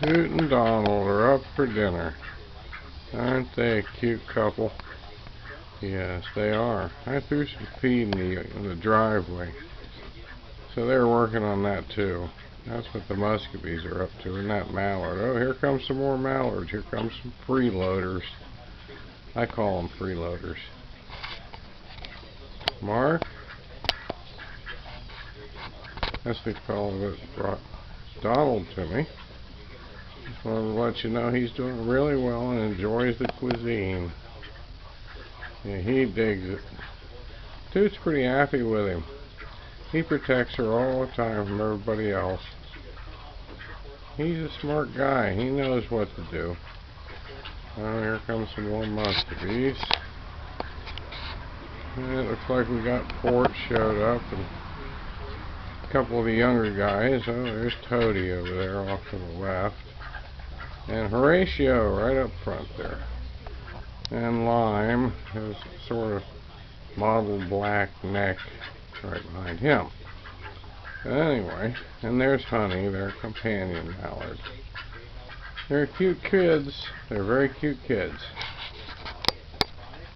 Toot and Donald are up for dinner. Aren't they a cute couple? Yes, they are. I threw some feed in the driveway. So they're working on that too. That's what the Muscovies are up to, and that mallard. Oh, here comes some more mallards. Here comes some freeloaders. I call them freeloaders. Mark? That's the fellow that brought Donald to me. Just wanted to let you know he's doing really well and enjoys the cuisine. Yeah, he digs it. Toot's pretty happy with him. He protects her all the time from everybody else. He's a smart guy. He knows what to do. Oh, here comes some more Muscovies. And it looks like we got Port showed up and a couple of the younger guys. Oh, there's Toady over there off to the left. And Horatio right up front there. And Lime has sort of mottled black neck right behind him. But anyway, and there's Honey, their companion mallard. They're cute kids. They're very cute kids.